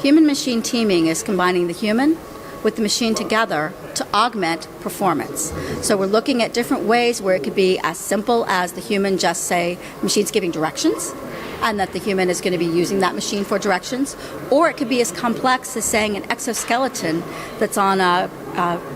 Human-machine teaming is combining the human with the machine together to augment performance. So we're looking at different ways where it could be as simple as the human just say, machine's giving directions, and that the human is going to be using that machine for directions, or it could be as complex as saying an exoskeleton that's on a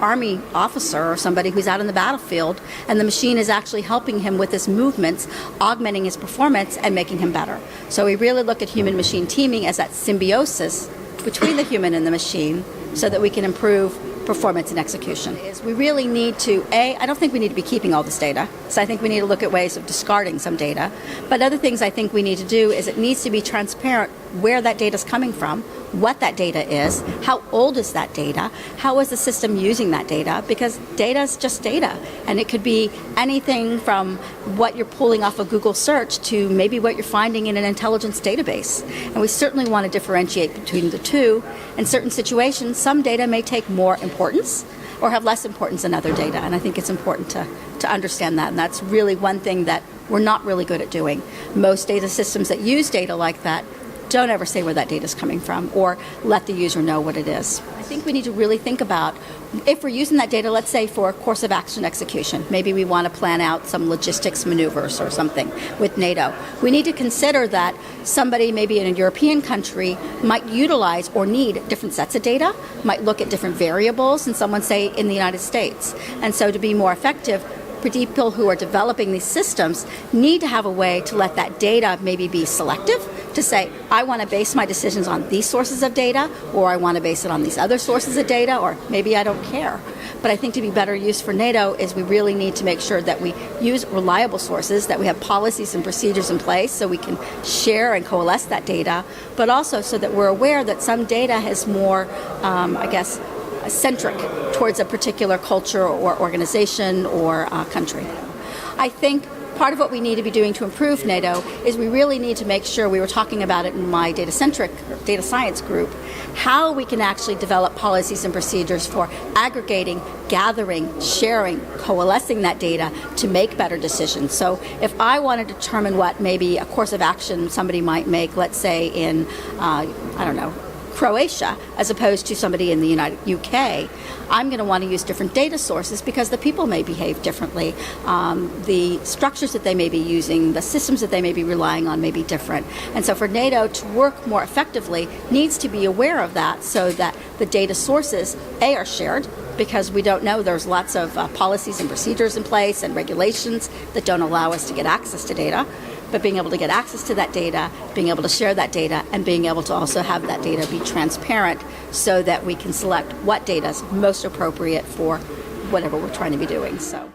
army officer or somebody who's out in the battlefield, and the machine is actually helping him with his movements, augmenting his performance and making him better. So we really look at human-machine teaming as that symbiosis between the human and the machine so that we can improve performance and execution. We really need to, I don't think we need to be keeping all this data, so I think we need to look at ways of discarding some data. But other things I think we need to do is it needs to be transparent where that data is coming from, what that data is, how old is that data, how is the system using that data, because data is just data, and it could be anything from what you're pulling off of Google search to maybe what you're finding in an intelligence database. And we certainly want to differentiate between the two. In certain situations, some data may take more importance or have less importance than other data, and I think it's important to understand that, and that's really one thing that we're not really good at doing. Most data systems that use data like that don't ever say where that data is coming from or let the user know what it is. I think we need to really think about if we're using that data, let's say for course of action execution, maybe we want to plan out some logistics maneuvers or something with NATO. We need to consider that somebody maybe in a European country might utilize or need different sets of data, might look at different variables than someone say in the United States. And so to be more effective, people who are developing these systems need to have a way to let that data maybe be selective, to say, I want to base my decisions on these sources of data, or I want to base it on these other sources of data, or maybe I don't care. But I think to be better used for NATO is we really need to make sure that we use reliable sources, that we have policies and procedures in place so we can share and coalesce that data, but also so that we're aware that some data is more, centric towards a particular culture or organization or country. I think part of what we need to be doing to improve NATO is we really need to make sure, we were talking about it in my data science group, how we can actually develop policies and procedures for aggregating, gathering, sharing, coalescing that data to make better decisions. So if I want to determine what maybe a course of action somebody might make, let's say in, Croatia, as opposed to somebody in the UK, I'm going to want to use different data sources because the people may behave differently. The structures that they may be using, the systems that they may be relying on may be different. And so for NATO to work more effectively needs to be aware of that so that the data sources, are shared, because we don't know, there's lots of policies and procedures in place and regulations that don't allow us to get access to data. But being able to get access to that data, being able to share that data, and being able to also have that data be transparent so that we can select what data is most appropriate for whatever we're trying to be doing. So.